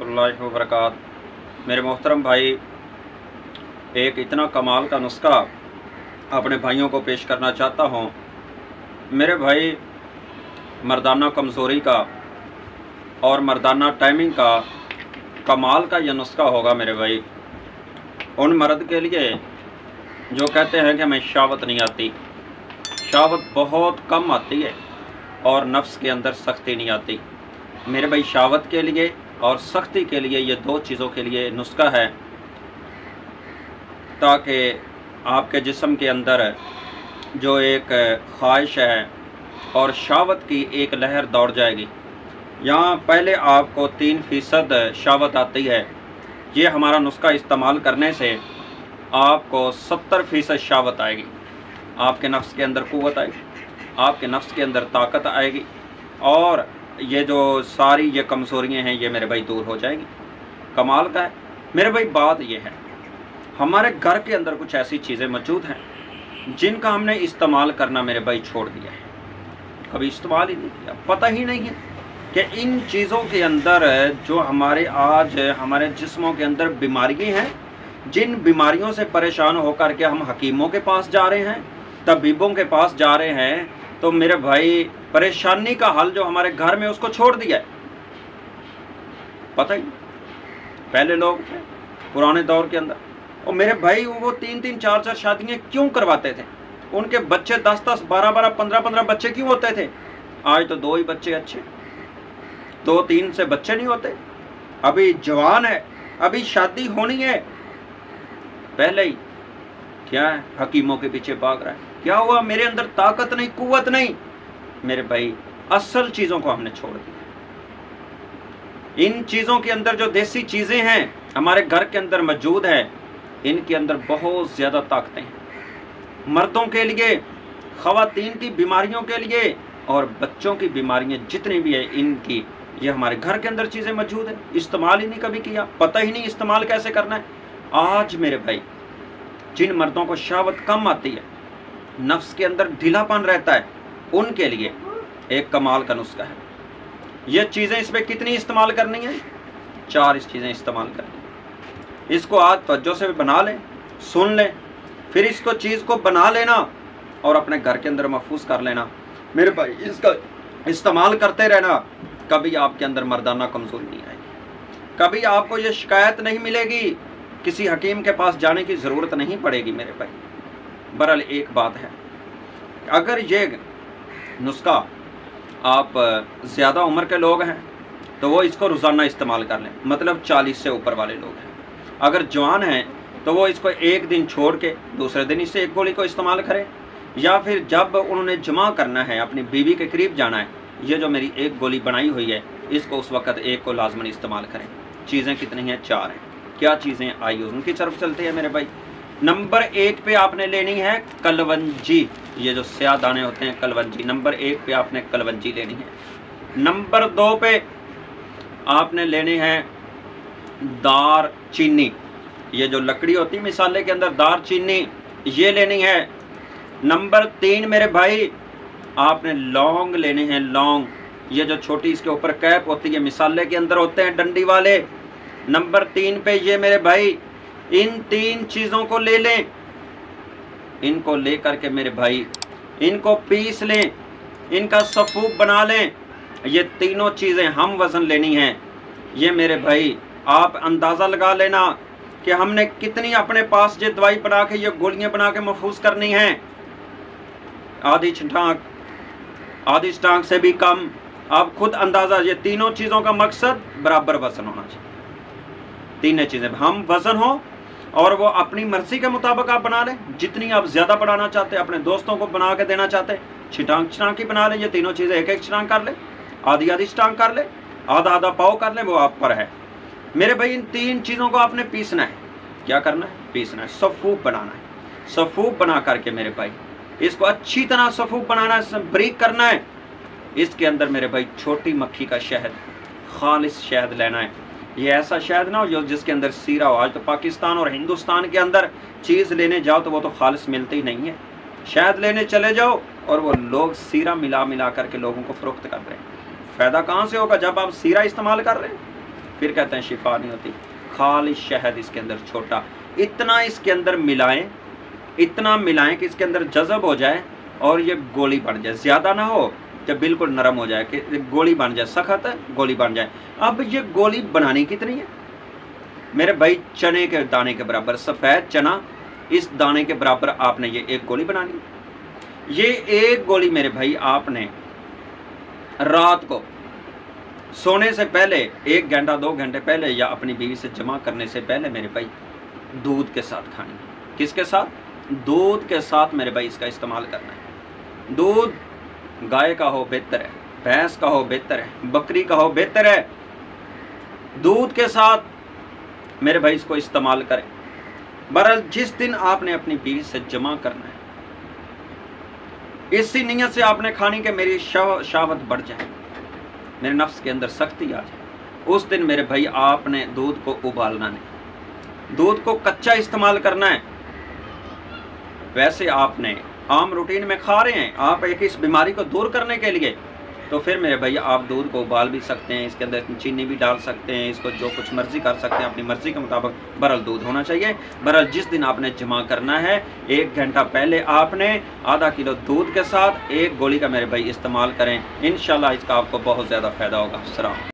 रहमतुल्लाहि व बरकातहू। मेरे मोहतरम भाई, एक इतना कमाल का नुस्खा अपने भाइयों को पेश करना चाहता हूँ। मेरे भाई, मर्दाना कमज़ोरी का और मर्दाना टाइमिंग का कमाल का यह नुस्खा होगा मेरे भाई, उन मर्द के लिए जो कहते हैं कि हमें शहावत नहीं आती, शहावत बहुत कम आती है और नफ्स के अंदर सख्ती नहीं आती। मेरे भाई, शहावत के लिए और सख्ती के लिए ये दो चीज़ों के लिए नुस्खा है, ताकि आपके जिस्म के अंदर जो एक ख्वाहिश है और शहावत की एक लहर दौड़ जाएगी। यहाँ पहले आपको 3% शहावत आती है। ये हमारा नुस्खा इस्तेमाल करने से आपको 70% शहावत आएगी। आपके नफ्स के अंदर क़ुव्वत आएगी, आपके नफ्स के अंदर ताकत आएगी और ये जो सारी ये कमज़ोरियाँ हैं ये मेरे भाई दूर हो जाएगी। कमाल का है मेरे भाई। बात ये है, हमारे घर के अंदर कुछ ऐसी चीज़ें मौजूद हैं जिनका हमने इस्तेमाल करना मेरे भाई छोड़ दिया है, कभी इस्तेमाल ही नहीं किया। पता ही नहीं है कि इन चीज़ों के अंदर जो हमारे आज हमारे जिस्मों के अंदर बीमारियाँ हैं, जिन बीमारियों से परेशान होकर के हम हकीमों के पास जा रहे हैं, तबीबों के पास जा रहे हैं, तो मेरे भाई परेशानी का हल जो हमारे घर में उसको छोड़ दिया है। पता ही पहले लोग थे पुराने दौर के अंदर, और मेरे भाई वो 3-3, 4-4 शादियाँ क्यों करवाते थे? उनके बच्चे 10-10, 12-12, 15-15 बच्चे क्यों होते थे? आज तो 2 ही बच्चे अच्छे, 2-3 से बच्चे नहीं होते। अभी जवान है, अभी शादी होनी है, पहले ही क्या है, हकीमों के पीछे भाग रहा है। क्या हुआ? मेरे अंदर ताकत नहीं, कुव्वत नहीं। मेरे भाई, असल चीज़ों को हमने छोड़ दिया। इन चीज़ों के अंदर जो देसी चीज़ें हैं हमारे घर के अंदर मौजूद है, इनके अंदर बहुत ज़्यादा ताकतें हैं। मर्दों के लिए, ख़वातीन की बीमारियों के लिए और बच्चों की बीमारियां जितनी भी है, इनकी ये हमारे घर के अंदर चीज़ें मौजूद है। इस्तेमाल ही नहीं कभी किया, पता ही नहीं इस्तेमाल कैसे करना है। आज मेरे भाई, जिन मर्दों को शहावत कम आती है, नफ्स के अंदर ढीलापन रहता है, उनके लिए एक कमाल का नुस्खा है। ये चीज़ें इसमें कितनी इस्तेमाल करनी है? 4 चीज़ें इस्तेमाल करनी है। इसको आज तवज्जो से बना लें, सुन लें, फिर इसको चीज़ को बना लेना और अपने घर के अंदर महफूज कर लेना। मेरे भाई, इसका इस्तेमाल करते रहना, कभी आपके अंदर मर्दाना कमज़ोरी नहीं आएगी, कभी आपको ये शिकायत नहीं मिलेगी, किसी हकीम के पास जाने की ज़रूरत नहीं पड़ेगी मेरे भाई। बहरहाल एक बात है, अगर ये नुस्खा आप ज़्यादा उम्र के लोग हैं तो वो इसको रोज़ाना इस्तेमाल कर लें, मतलब 40 से ऊपर वाले लोग हैं। अगर जवान हैं तो वो इसको एक दिन छोड़ के दूसरे दिन इससे एक गोली को इस्तेमाल करें, या फिर जब उन्होंने जमा करना है, अपनी बीवी के करीब जाना है, ये जो मेरी एक गोली बनाई हुई है, इसको उस वक़्त एक को लाजमन इस्तेमाल करें। चीज़ें कितनी हैं? 4 हैं। क्या चीज़ें? आइए उनकी तरफ चलते हैं मेरे भाई। नंबर 1 पे आपने लेनी है कलवंजी। ये जो स्याह दाने होते हैं, कलवंजी। नंबर 1 पे आपने कलवंजी लेनी है। नंबर 2 पे आपने लेनी है दार चीनी। ये जो लकड़ी होती है मिसाले के अंदर, दार चीनी, ये लेनी है। नंबर 3 मेरे भाई, आपने लौंग लेने हैं, लौंग। ये जो छोटी इसके ऊपर कैप होती है, मिसाले के अंदर होते हैं डंडी वाले। नंबर 3 पे ये मेरे भाई, इन 3 चीज़ों को ले लें। इनको ले करके मेरे भाई, इनको पीस लें, इनका सफ़ूफ बना लें। ये तीनों चीज़ें हम वज़न लेनी हैं। ये मेरे भाई, आप अंदाज़ा लगा लेना कि हमने कितनी अपने पास ये दवाई बना के, ये गोलियाँ बना के महफूज करनी हैं। आधी छटांक से भी कम। आप खुद अंदाज़ा, ये तीनों चीज़ों का मकसद बराबर वज़न होना चाहिए। तीनों चीज़ें हम वज़न हो और वो अपनी मर्ज़ी के मुताबिक आप बना लें। जितनी आप ज़्यादा बनाना चाहते हैं, अपने दोस्तों को बना के देना चाहते हैं, छटांक ही बना लें। ये तीनों चीज़ें एक छटांक कर लें, आधी छटांक कर लें, आधा पाव कर लें, वो आप पर है मेरे भाई। इन 3 चीज़ों को आपने पीसना है। क्या करना है? पीसना है, सफ़ूफ बनाना है। सफ़ूफ बना करके मेरे भाई, इसको अच्छी तरह सफ़ूफ बनाना है, बारीक करना है। इसके अंदर मेरे भाई छोटी मक्खी का शहद, खालिस शहद लेना है। ये ऐसा शहद ना हो जो जिसके अंदर सीरा हो। आज तो पाकिस्तान और हिंदुस्तान के अंदर चीज़ लेने जाओ तो वो तो खालिस मिलती ही नहीं है। शहद लेने चले जाओ और वो लोग सीरा मिला करके लोगों को फ़रोख्त कर रहे हैं। फ़ायदा कहाँ से होगा जब आप सीरा इस्तेमाल कर रहे हैं? फिर कहते हैं शिफा नहीं होती। खाली शहद इसके अंदर छोटा, इतना इसके अंदर मिलाएं, इतना मिलाएं कि इसके अंदर जज़ब हो जाए और ये गोली बन जाए, ज़्यादा ना हो जब बिल्कुल नरम हो जाए कि गोली बन जाए, सख्त गोली बन जाए। अब ये गोली बनानी कितनी है मेरे भाई? चने के दाने के बराबर, सफ़ेद चना इस दाने के बराबर आपने ये एक गोली बनानी। ये एक गोली मेरे भाई आपने रात को सोने से पहले 1 घंटा 2 घंटे पहले या अपनी बीवी से जमा करने से पहले मेरे भाई दूध के साथ खानी है। किसके साथ? दूध के साथ मेरे भाई इसका इस्तेमाल करना है। दूध गाय का हो बेहतर है, भैंस का हो बेहतर है, बकरी का हो बेहतर है। दूध के साथ मेरे भाई इसको इस्तेमाल करें। बहरहाल जिस दिन आपने अपनी बीवी से जमा करना है, इसी नीयत से आपने खानी कि मेरी शहावत बढ़ जाए, मेरे नफ्स के अंदर सख्ती आ जाए, उस दिन मेरे भाई आपने दूध को उबालना नहीं, दूध को कच्चा इस्तेमाल करना है। वैसे आपने आम रूटीन में खा रहे हैं आप एक इस बीमारी को दूर करने के लिए, तो फिर मेरे भाई आप दूध को उबाल भी सकते हैं, इसके अंदर चीनी भी डाल सकते हैं, इसको जो कुछ मर्जी कर सकते हैं अपनी मर्जी के मुताबिक। बहरहाल दूध होना चाहिए। बहरहाल जिस दिन आपने जमा करना है 1 घंटा पहले आपने आधा किलो दूध के साथ 1 गोली का मेरे भाई इस्तेमाल करें। इंशाल्लाह इसका आपको बहुत ज़्यादा फ़ायदा होगा। सलाम।